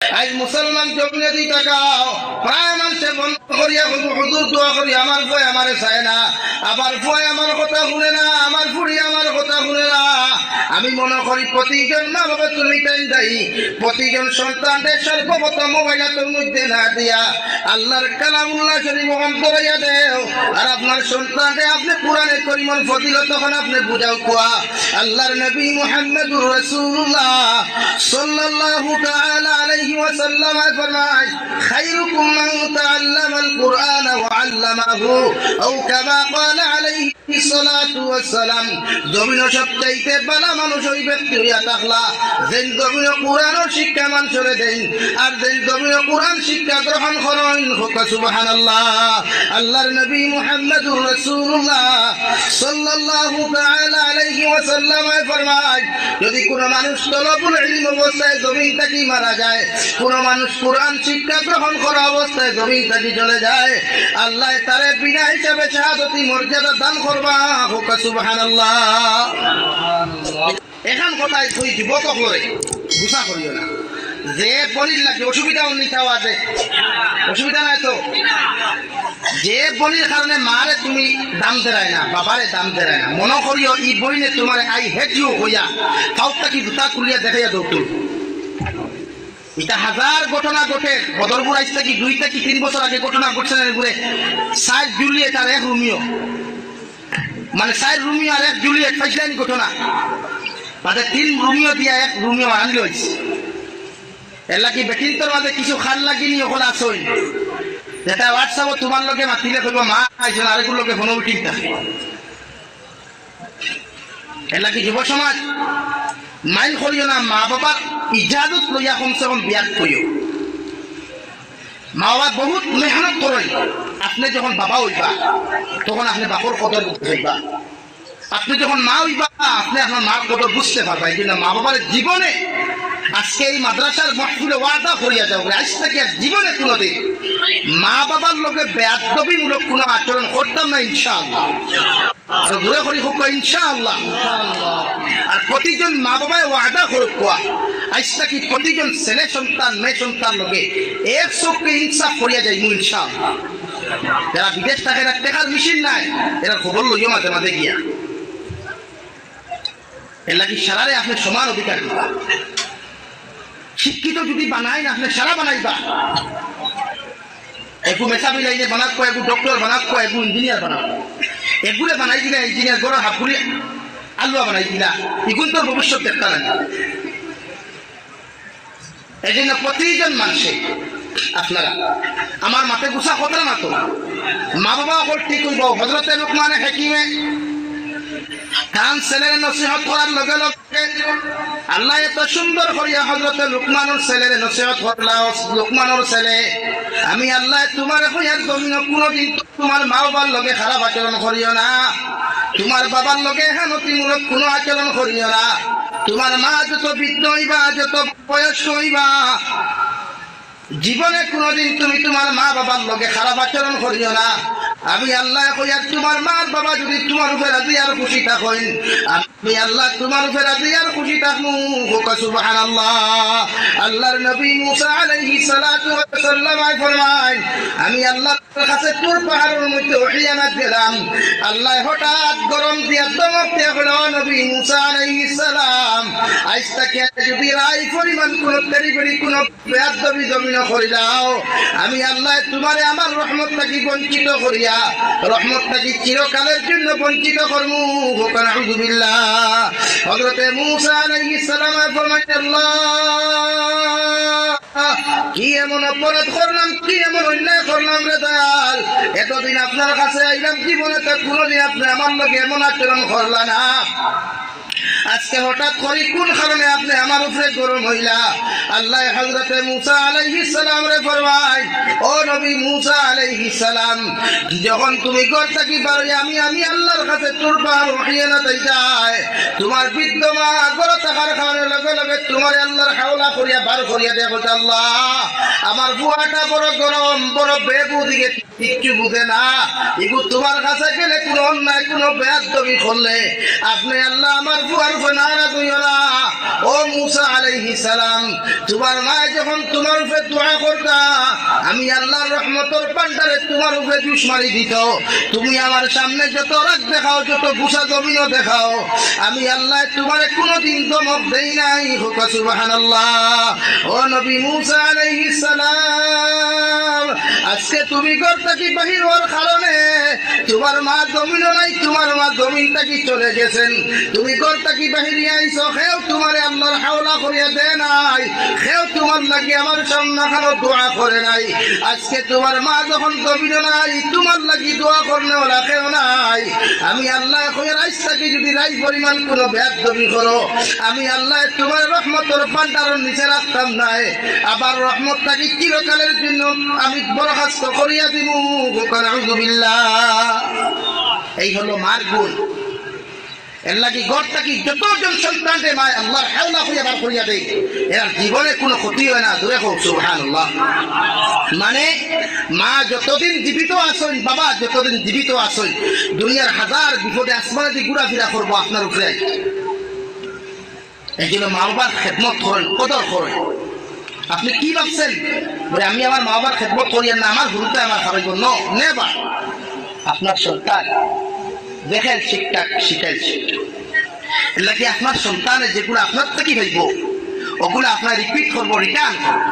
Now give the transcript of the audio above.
আজ মুসলমান জমিনে দি টাকাও প্রায় মানুষে বন্ধ করিয়া হুজুর দোয়া করি আমার ভয় আমারে চায় না, আবার ভয় আমার কথা শুনে না, আমার ফুড়ি আমার কথা শুনে না। আমি মনে করি প্রতিজন মা বাবা তুমি টাইম দেই, প্রতিজন সন্তানদের সর্বপ্রথম মোবাইলের মধ্যে না দিয়া আল্লাহর কালামুল্লাহ শরীফ অন্তরাইয়া দেও। আর আপনার সন্তানকে আপনি কোরআনে করিমর ফজিলত তখন আপনি বুঝাও কোয়া আল্লাহর নবী মুহাম্মদুর রাসূলুল্লাহ সাল্লাল্লাহু তাআলা আলাইহি ওয়াসাল্লাম ফরমায় খায়রুকুম মান তাআল্লামাল কুরআন ওয়া আল্লামাহু আও কামা ক্বালা আলাইহি সালাতু ওয়াসসালাম। জমিন সবচাইতে ভালো মানুষ ওই ব্যক্তি হইয়া থাকলা যেন জমিন কোরআনের শিক্ষা মানুষরে দেন আর যেন জমিন কোরআন শিক্ষা গ্রহণ করেন। সুবহানাল্লাহ। আল্লাহর নবী মুহাম্মদুর রাসূলুল্লাহ সাল্লাল্লাহু তাআলা আলাইহি ওয়াসাল্লাম ফরমায় যদি কোন মানুষ তলবুল ইলম অবস্থায় জমিন থেকে মারা যায়, কোন মানুষ কোরআন শিক্ষা গ্রহণ করা অবস্থায় জমিন থেকে চলে যায়, আল্লাহ তারে বিনা হিসাবে শাহাদতি মর্যাদা দান করবা। সুবহানাল্লাহ। এখন কথায় তুই যুবক করে গুসা করিও না যে বলির লাগে অসুবিধা নিতাও আছে, অসুবিধা নাই তো। যে বলির কারণে মারে তুমি দাম দেয় না, বাবারে দাম দেয় না, মনে করিও ই বইনে তোমার আই হেট ইউ হইয়া ফাউটা কি দুটা খুলিয়া দেখাইয়া দৌড়। এটা হাজার ঘটনা ঘটে। বদরপুর আইস থেকে 2 থেকে 3 বছর আগে ঘটনা ঘটছে না ঘুরে 4 জুলিয়েট আর 1 রোমিও, মানে 4 রোমিও আর 1 জুলিয়েট ফাইসলাইন ঘটনা, মানে 3 রোমিও দিয়া 1 রোমিও আনলে হয়েছে। এর লাগি বেটিন্তর মাঝে কিছু খাল লাগিনি ওখানে আসই যেটা হোয়াটসঅ্যাপে তোমার লোকে মাতিলে কইব মা আইসো আরেকগুলো লোকে ফোন উঠিক থাকে। এর লাগি যুব সমাজ মাইল করিও না, মা বাবার ইজাজত লইয়া কমসে কম বিয়াত করিও। মা বাবা বহুত মেহনত করেন, আপনি যখন বাবা হইবা তখন আপনি বাপর কদর হইবা, আপনি যখন মা হইবা আপনি আপনার মার কদর বুঝতে পারবা। এই জন্য মা বাবার জীবনে আজকে এই মাদ্রাসার মাহফিলে ওয়াদা করিয়া যাও আজ থেকে জীবনে কোনোদিন মা বাবার লোকে বেয়াদবিমূলক কোনো আচরণ করতাম না ইনশাআল্লাহ। ঘুরে করি হোক ইনশাআল্লাহ। আর প্রতিজন মা বাবায় ওয়াদা করুক কোয়া আজ থেকে প্রতিজন ছেলে সন্তান মেয়ে সন্তান লোকে এক চোখকে ইনসাফ করিয়া যাই ইনশাআল্লাহ। যারা বিদেশ থাকে এরা টেকার মেশিন নাই, এরা খবর লইও মাঝে মাঝে গিয়া। এর লাগি সারারে আপনি সমান অধিকার দিবা। শিক্ষিত যদি বানাই না আপনি সারা বানাইবা। একু মেসাবি লাইনে বানাক, একু ডক্টর বানাক, একু ইঞ্জিনিয়ার বানাক, এগুলো বানাই দিলা ইঞ্জিনিয়ার গড় হাফুরি আলুয়া বানাই দিলা, এগুলো তোর ভবিষ্যৎ দেখতে না। এই জন্য প্রতিজন মানুষে আপনারা আমার মাথায় গুছা কথা না তো মা বাবা অকল ঠিক হইব। হযরতে লুকমান হাকিমে কান ছেলের নসিহত করার লগে লগে আল্লাহ এত সুন্দর করিয়া হযরতে লুকমানের ছেলের নসিহত করলা। লুকমানের ছেলে আমি আল্লাহ তোমার হইয়ার জন্য কোনোদিন তোমার মা বাবার লগে খারাপ আচরণ করিও না, তোমার বাবার লগে হেনতিমূলক কোনো আচরণ করিও না। তোমার মা যত বৃদ্ধ হইবা, যত বয়স্ক হইবা, জীবনে কোনোদিন তুমি তোমার মা বাবার লগে খারাপ আচরণ করিও না। আমি আল্লাহ কইয়ার তোমার মা বাবা যদি তোমার উপরে রাজি আর খুশি থাকেন, আমি আল্লাহ তোমার উপরে রাজি আর খুশি থাকবো। সুবহানাল্লাহ। আল্লাহর নবী মুসা আলাইহিস সালাতু ওয়াস সালাম ফরমায় আমি আল্লাহর কাছে তুর পাহাড়ের মধ্যে ওহিয়ানাত গেলাম, আল্লাহ হঠাৎ গরম দিয়া দমক দিয়া বলল নবী মুসা আলাইহিস সালাম আজ থেকে যদি রাই পরিমাণ কোন তেরিবেরি কোন বেয়াদবি জমিন করে দাও, আমি আল্লাহ তোমারে আমার রহমত থেকে বঞ্চিত করিয়া রহমত থেকে চিরকালের জন্য বঞ্চিত করবো। নাউযুবিল্লাহ। হযরতে মূসা আলাইহিস সালাম ফরমায় আল্লাহ কি এমন অপরাধ করলাম, কি এমন অন্যায় করলাম রে দয়াল, এতদিন আপনার কাছে আইলাম জীবনে তো কোনোদিন আপনি আমার লগে এমন আচরণ করলা না, আজকে হঠাৎ করে কোন কারণে আপনি আমার উপরে গরম হইলা? আল্লাহ হযরতে মূসা আলাইহিস সালাম রে ফরমায় ও নবী মূসা আলাইহিস সালাম যখন তুমি ঘর থেকে বার হই আমি আল্লাহর কাছে তুরবার ওহিয়ানা তাই যায় তোমার বৃদ্ধ মা ঘর থাকার কারণে লগে লগে তোমার আল্লাহর হাওলা করিয়া বার করিয়া দেখো আল্লাহ আমার বুয়াটা বড় গরম, বড় বেবু দিকে কিচ্ছু বুঝে না। এগুলো তোমার কাছে গেলে কোনো অন্যায় কোনো বেয়াদবি করলে আপনি আল্লাহ আমার বুয়ার উপরে নারাজ হইও না। ও মুসা আলাইহিস সালাম, তোমার মা যখন তোমার উপরে দোয়া করতা, আমি আল্লাহর রহমতের পান্ডারে তোমার উপরে জুস মারি দিত। তুমি আমার সামনে যত রাগ দেখাও, যত গুসা জমিনও দেখাও, আমি আল্লাহ তোমার কোনোদিন ধমক দেই নাই। হোক সুবহানাল্লাহ। ও নবী মুসা আলাইহিস সালাম, আজকে তুমি ঘর থেকে বাহির হওয়ার কারণে তোমার মা জমিনও নাই, তোমার মা জমিন থেকে চলে গেছেন। তুমি ঘর থেকে বাহির আইছো, খেও তোমারে আল্লাহর হাওলা করিয়া দে নাই, খেও তোমার লাগি আমার সামনে খানো দোয়া করে নাই। আজকে তোমার মা যখন জমিনও নাই, তোমার লাগি দোয়া করলে ওলা খেও নাই। আমি আল্লাহ কই রাইস থাকি যদি রাইস পরিমাণ কোনো বেয়াদবি করো, আমি আল্লাহ তোমার রহমতের ভান্ডারের নিচে রাখতাম নাই। আবার রহমত থাকি চিরকালের জন্য আমি বরখাস্ত করিয়া দিব। এই হলো মার গুণ। এর লাগি ঘর থাকি যতজন সন্তানকে মা আল্লাহর হাওলা করিয়া বার করিয়া দেয়, এর জীবনে কোনো ক্ষতি হয় না। দূরে হোক সুবহানাল্লাহ। মানে মা যতদিন জীবিত আসেন, বাবা যতদিন জীবিত আসেন, দুনিয়ার হাজার বিপদে আসমানে দিয়ে ঘুরাফিরা করবো আপনার উপরে। এই জন্য মা বাবার খেদমত করেন, কদর করেন। আপনি কি ভাবছেন আমি আমার মা বাবার খেদমত করি না, আমার গুরুত্ব আমার খারাপ নেবা। আপনার সন্তান দেখেন ঠিকঠাক শিখাইছে, এর লাগে আপনার সন্তানের যেগুলো আপনার থেকে হইব ওগুলো আপনার রিপিট করবো, রিটার্ন করবো।